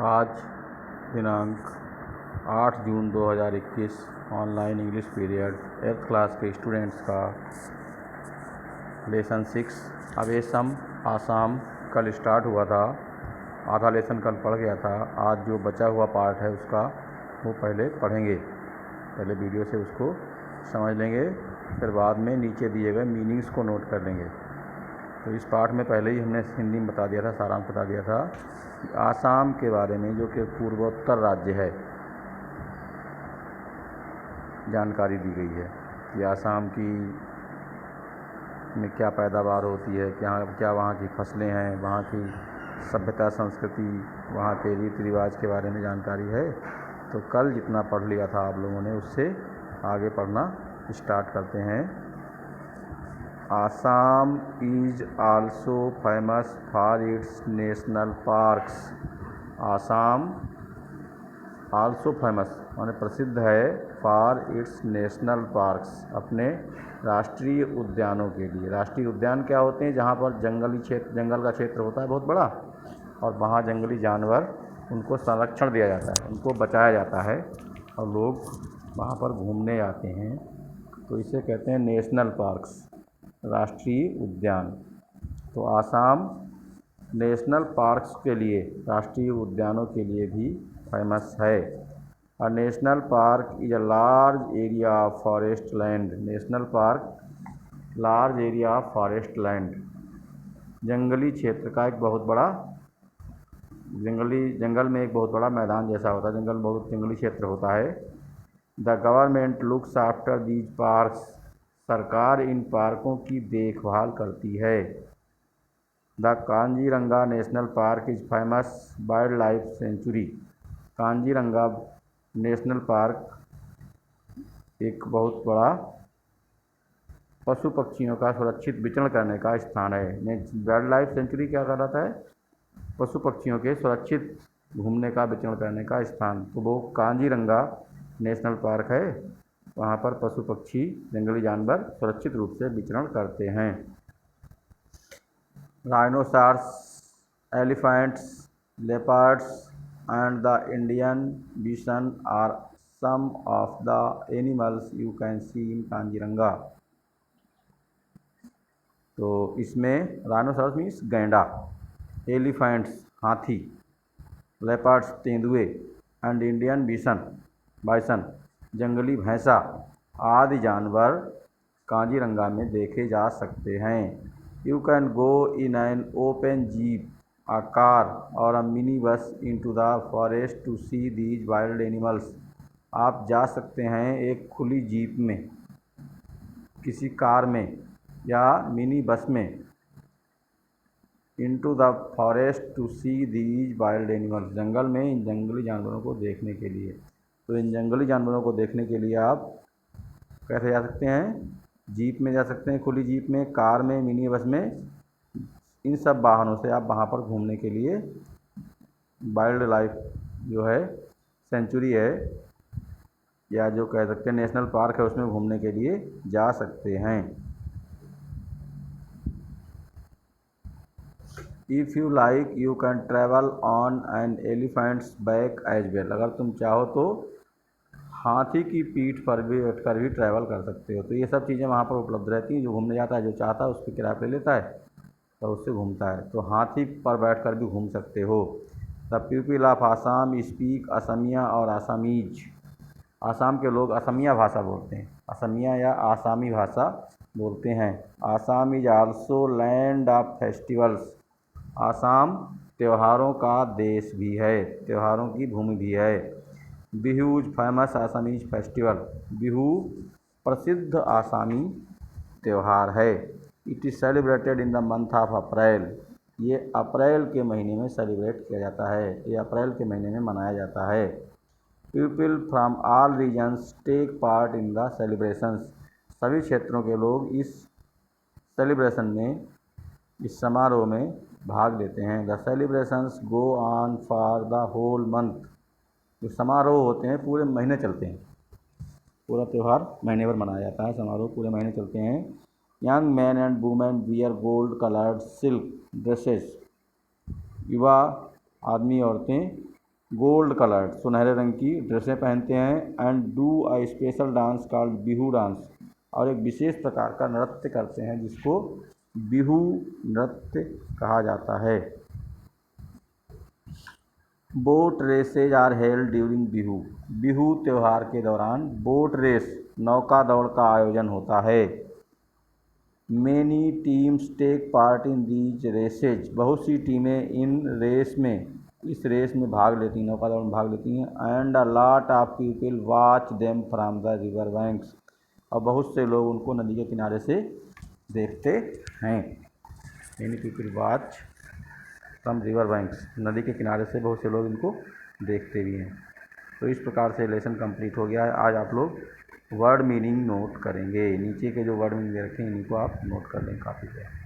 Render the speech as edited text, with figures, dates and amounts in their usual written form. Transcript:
आज दिनांक 8 जून 2021 online English period 8th class के स्टूडेंट्स का लेसन 6 अवेसम आसाम कल स्टार्ट हुआ था। आधा लेसन कल पढ़ गया था। आज जो बचा हुआ पार्ट है उसका वो पहले पढ़ेंगे। पहले वीडियो से उसको समझ लेंगे, फिर बाद में नीचे दिए गए मीनिंग्स को नोट कर लेंगे। तो इस पार्ट में पहले ही हमने हिंदी में बता दिया था, सारांश बता दिया था कि आसाम के बारे में, जो कि पूर्वोत्तर राज्य है, जानकारी दी गई है कि आसाम की में क्या पैदावार होती है, क्या वहाँ की फसलें हैं, वहाँ की सभ्यता संस्कृति, वहाँ के रीति रिवाज के बारे में जानकारी है। तो कल जितना पढ़ लिया था आप लोगों ने, उससे आगे पढ़ना स्टार्ट करते हैं। Assam is also famous for its national parks. Assam also famous माने प्रसिद्ध है फॉर इट्स नेशनल पार्क्स, अपने राष्ट्रीय उद्यानों के लिए। राष्ट्रीय उद्यान क्या होते हैं? जहाँ पर जंगल का क्षेत्र होता है बहुत बड़ा, और वहाँ जंगली जानवर, उनको संरक्षण दिया जाता है, उनको बचाया जाता है, और लोग वहाँ पर घूमने आते हैं। तो इसे कहते हैं नेशनल पार्क्स, राष्ट्रीय उद्यान। तो आसाम नेशनल पार्क्स के लिए, राष्ट्रीय उद्यानों के लिए भी फेमस है। A national park is a large area of forest land. National park large area of forest land, जंगली क्षेत्र का एक बहुत बड़ा, जंगल में एक बहुत बड़ा मैदान जैसा होता है, बहुत जंगली क्षेत्र होता है। The government looks after these parks. सरकार इन पार्कों की देखभाल करती है। The Kaziranga national park is famous wild life sanctuary. Kaziranga national park एक बहुत बड़ा पशु पक्षियों का सुरक्षित विचरण करने का स्थान है। वाइल्ड लाइफ सेंचुरी क्या कहलाता है? पशु पक्षियों के सुरक्षित घूमने का, विचरण करने का स्थान। तो वो कांजीरंगा नेशनल पार्क है। वहाँ पर पशु पक्षी, जंगली जानवर सुरक्षित रूप से विचरण करते हैं। Rhinoceros, elephants, leopards and the Indian bison are some of the animals you can see in Kaziranga. तो इसमें राइनोसॉरस मीन्स गैंडा, एलिफेंट्स हाथी, लेपर्ड्स तेंदुए, एंड इंडियन बाइसन जंगली भैंसा आदि जानवर कांजीरंगा में देखे जा सकते हैं। You can go in an open jeep, a car or a minibus into the forest to see these wild animals। आप जा सकते हैं एक खुली जीप में, किसी कार में या मिनी बस में, into the forest to see these wild animals, जंगल में इन जंगली जानवरों को देखने के लिए। तो इन जंगली जानवरों को देखने के लिए आप कैसे जा सकते हैं? जीप में जा सकते हैं, खुली जीप में, कार में, मिनी बस में। इन सब वाहनों से आप वहाँ पर घूमने के लिए, वाइल्ड लाइफ जो है सेंचुरी है, या जो कह सकते हैं नेशनल पार्क है, उसमें घूमने के लिए जा सकते हैं। If you like you can travel on an elephant's back as well. अगर तुम चाहो तो हाथी की पीठ पर भी बैठकर भी ट्रैवल कर सकते हो। तो ये सब चीज़ें वहाँ पर उपलब्ध रहती हैं। जो घूमने जाता है, जो चाहता है, उस पर किराया ले लेता है, तो उससे घूमता है। तो हाथी पर बैठकर भी घूम सकते हो। The people of Assam speak Asamiya और आसामीज। आसाम के लोग असमिया भाषा बोलते हैं, असमिया या आसामी भाषा बोलते हैं। Assam is also land of festivals. Assam त्योहारों का देश भी है, त्योहारों की भूमि भी है। Bihu famous Assamese festival. Bihu प्रसिद्ध आसामी त्यौहार है। It is celebrated in the month of April. ये अप्रैल के महीने में सेलिब्रेट किया जाता है, ये अप्रैल के महीने में मनाया जाता है। People from all regions take part in the celebrations. सभी क्षेत्रों के लोग इस सेलिब्रेशन में, इस समारोह में भाग लेते हैं। The celebrations go on for the whole month. जो समारोह होते हैं पूरे महीने चलते हैं, पूरा त्यौहार महीने भर मनाया जाता है, समारोह पूरे महीने चलते हैं। Young man and women wear gold coloured silk dresses. युवा आदमी, औरतें गोल्ड कलर्ड, सुनहरे रंग की ड्रेसें पहनते हैं। And do a special dance called Bihu dance, और एक विशेष प्रकार का नृत्य करते हैं जिसको बिहू नृत्य कहा जाता है। Boat races are held during Bihu, Bihu त्यौहार के दौरान बोट रेस नौका दौड़ का आयोजन होता है। Many teams take part in these races, बहुत सी टीमें इस रेस में भाग लेती हैं, नौका दौड़ में भाग लेती हैं। And a lot of people watch them from the river banks, और बहुत से लोग उनको नदी के किनारे से देखते हैं। Many people watch from river banks, नदी के किनारे से बहुत से लोग इनको देखते भी हैं। तो इस प्रकार से लेसन कंप्लीट हो गया है। आज आप लोग वर्ड मीनिंग नोट करेंगे, नीचे के जो वर्ड मीनिंग रखे हैं इनको आप नोट कर लें काफ़ी है।